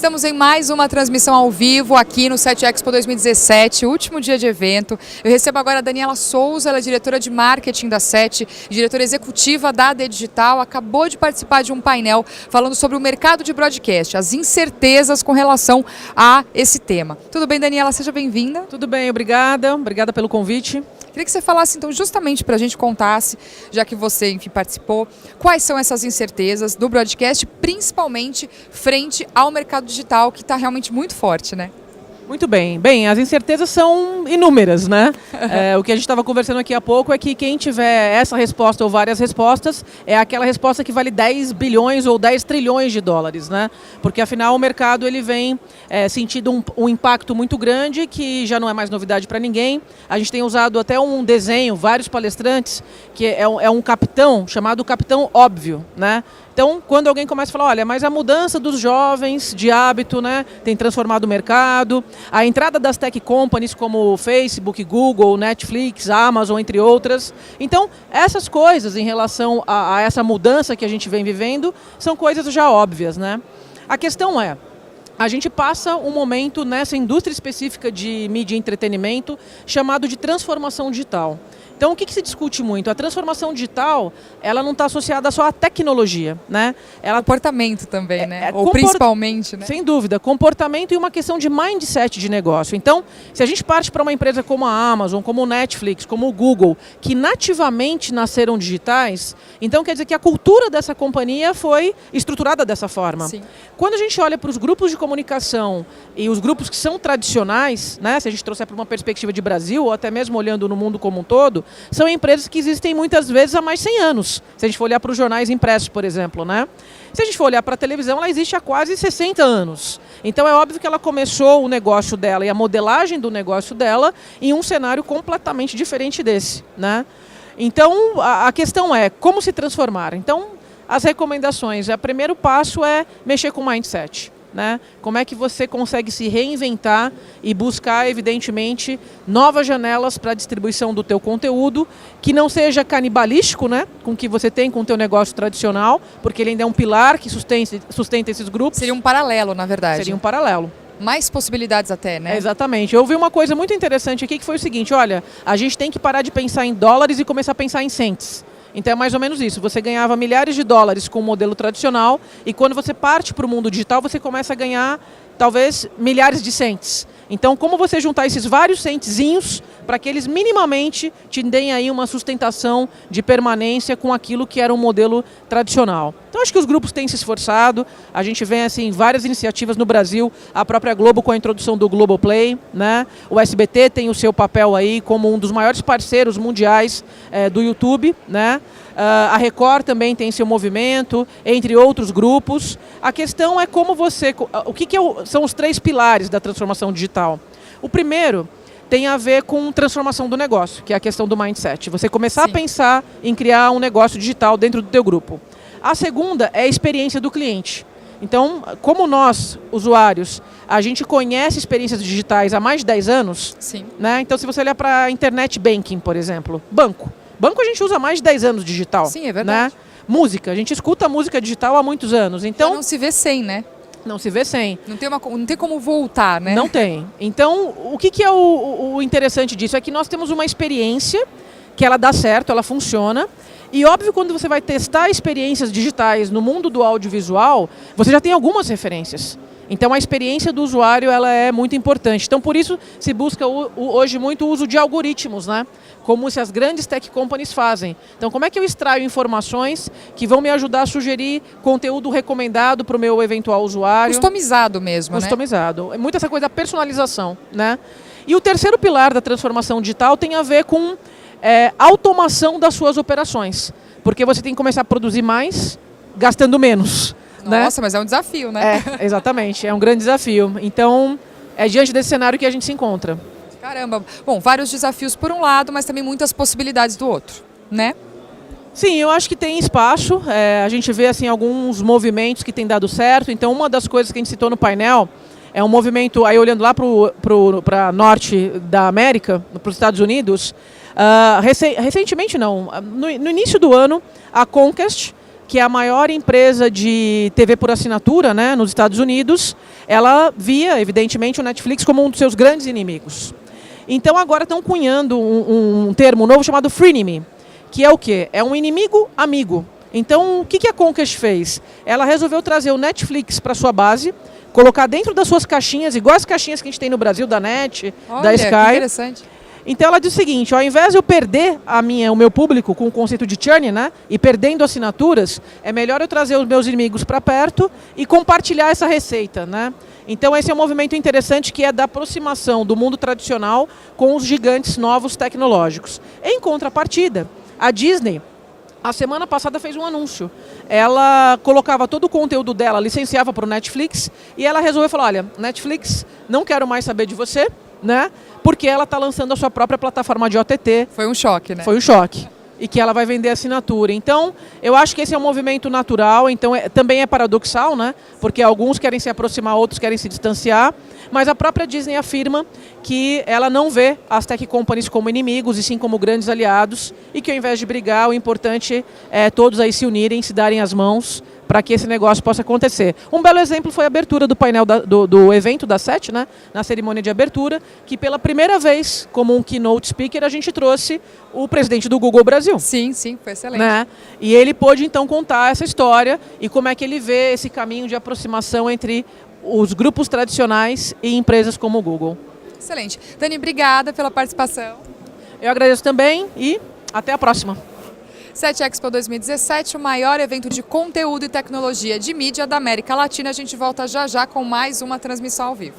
Estamos em mais uma transmissão ao vivo aqui no SET Expo 2017, último dia de evento. Eu recebo agora a Daniela Souza, ela é diretora de marketing da SET, diretora executiva da AD Digital, acabou de participar de um painel falando sobre o mercado de broadcast, as incertezas com relação a esse tema. Tudo bem, Daniela? Seja bem-vinda. Tudo bem, obrigada. Obrigada pelo convite. Queria que você falasse, então, justamente para a gente contasse, já que você, enfim, participou, quais são essas incertezas do broadcast, principalmente frente ao mercado digital, que está realmente muito forte, né? Muito bem. Bem, as incertezas são inúmeras, né? O que a gente estava conversando aqui há pouco é que quem tiver essa resposta ou várias respostas é aquela resposta que vale 10 bilhões ou 10 trilhões de dólares, né? Porque afinal o mercado ele vem sentindo um impacto muito grande que já não é mais novidade para ninguém. A gente tem usado até um desenho, vários palestrantes, que é um capitão chamado Capitão Óbvio, né? Então, quando alguém começa a falar, olha, mas a mudança dos jovens de hábito, né, tem transformado o mercado, a entrada das tech companies como Facebook, Google, Netflix, Amazon, entre outras. Então, essas coisas em relação a essa mudança que a gente vem vivendo são coisas já óbvias, né? A questão é, a gente passa um momento nessa indústria específica de mídia e entretenimento chamado de transformação digital. Então, o que se discute muito? A transformação digital, ela não está associada só à tecnologia, né? Comportamento também, né? Ou principalmente, né? Sem dúvida, comportamento e uma questão de mindset de negócio. Então, se a gente parte para uma empresa como a Amazon, como o Netflix, como o Google, que nativamente nasceram digitais, então quer dizer que a cultura dessa companhia foi estruturada dessa forma. Sim. Quando a gente olha para os grupos de comunicação e os grupos que são tradicionais, né? Se a gente trouxer para uma perspectiva de Brasil, ou até mesmo olhando no mundo como um todo, são empresas que existem muitas vezes há mais de 100 anos. Se a gente for olhar para os jornais impressos, por exemplo, né? Se a gente for olhar para a televisão, ela existe há quase 60 anos. Então é óbvio que ela começou o negócio dela e a modelagem do negócio dela em um cenário completamente diferente desse, né? Então a questão é como se transformar. Então as recomendações, o primeiro passo é mexer com o mindset. Né? Como é que você consegue se reinventar e buscar, evidentemente, novas janelas para a distribuição do teu conteúdo, que não seja canibalístico, né? Com o que você tem com o teu negócio tradicional, porque ele ainda é um pilar que sustenta esses grupos. Seria um paralelo, na verdade. Seria um paralelo. Mais possibilidades até, né? Exatamente. Eu ouvi uma coisa muito interessante aqui, que foi o seguinte, olha, a gente tem que parar de pensar em dólares e começar a pensar em cents. Então é mais ou menos isso, você ganhava milhares de dólares com o modelo tradicional e quando você parte para o mundo digital você começa a ganhar talvez milhares de cents. Então como você juntar esses vários centzinhos para que eles minimamente te deem aí uma sustentação de permanência com aquilo que era um modelo tradicional. Então acho que os grupos têm se esforçado, a gente vê assim várias iniciativas no Brasil, a própria Globo com a introdução do Globoplay, né? O SBT tem o seu papel aí como um dos maiores parceiros mundiais do YouTube, né? A Record também tem seu movimento, entre outros grupos. A questão é como você... são os 3 pilares da transformação digital? O primeiro tem a ver com transformação do negócio, que é a questão do mindset. Você começar Sim. a pensar em criar um negócio digital dentro do teu grupo. A segunda é a experiência do cliente. Então, como nós, usuários, a gente conhece experiências digitais há mais de 10 anos, Sim. né? Então se você olhar para a internet banking, por exemplo, banco a gente usa há mais de 10 anos digital. Sim, é verdade. Né? Música, a gente escuta música digital há muitos anos. Então, já não se vê sem, né? Não se vê sem. Não tem como voltar, né? Não tem. Então, o que é o interessante disso? É que nós temos uma experiência que ela dá certo, ela funciona. E óbvio, quando você vai testar experiências digitais no mundo do audiovisual, você já tem algumas referências. Então a experiência do usuário ela é muito importante. Então por isso se busca hoje muito o uso de algoritmos, né? Como se as grandes tech companies fazem. Então como é que eu extraio informações que vão me ajudar a sugerir conteúdo recomendado para o meu eventual usuário? Customizado mesmo, Customizado. Né? É muito essa coisa da personalização, né? E o terceiro pilar da transformação digital tem a ver com automação das suas operações. Porque você tem que começar a produzir mais, gastando menos. Nossa, né? mas é um desafio, né? Exatamente, é um grande desafio. Então, é diante desse cenário que a gente se encontra. Caramba. Bom, vários desafios por um lado, mas também muitas possibilidades do outro, né? Sim, eu acho que tem espaço. A gente vê assim, alguns movimentos que têm dado certo. Então, uma das coisas que a gente citou no painel é um movimento, aí olhando lá para norte da América, para os Estados Unidos, recentemente não, no início do ano, a Comcast, que é a maior empresa de TV por assinatura, né, nos Estados Unidos, ela via, evidentemente, o Netflix como um dos seus grandes inimigos. Então agora estão cunhando um termo novo chamado frenemy, que é o quê? É um inimigo amigo. Então o que a Comcast fez? Ela resolveu trazer o Netflix para sua base, colocar dentro das suas caixinhas, igual as caixinhas que a gente tem no Brasil, da NET, da Sky. Que interessante. Então ela diz o seguinte, ao invés de eu perder o meu público com o conceito de churn, né, e perdendo assinaturas, é melhor eu trazer os meus inimigos para perto e compartilhar essa receita, né? Então esse é um movimento interessante que é da aproximação do mundo tradicional com os gigantes novos tecnológicos. Em contrapartida, a Disney, a semana passada fez um anúncio. Ela colocava todo o conteúdo dela, licenciava para o Netflix, e ela resolveu falar, olha, Netflix, não quero mais saber de você, né? Porque ela está lançando a sua própria plataforma de OTT. Foi um choque, né? Foi um choque. E que ela vai vender assinatura. Então, eu acho que esse é um movimento natural, então também é paradoxal, né? Porque alguns querem se aproximar, outros querem se distanciar, mas a própria Disney afirma que ela não vê as tech companies como inimigos, e sim como grandes aliados, e que ao invés de brigar, o importante é todos aí se unirem, se darem as mãos, para que esse negócio possa acontecer. Um belo exemplo foi a abertura do painel do evento da SET, né, na cerimônia de abertura, que pela primeira vez, como um keynote speaker, a gente trouxe o presidente do Google Brasil. Sim, foi excelente. Né? E ele pôde então contar essa história e como é que ele vê esse caminho de aproximação entre os grupos tradicionais e empresas como o Google. Excelente. Dani, obrigada pela participação. Eu agradeço também e até a próxima. 7 Expo 2017, o maior evento de conteúdo e tecnologia de mídia da América Latina. A gente volta já com mais uma transmissão ao vivo.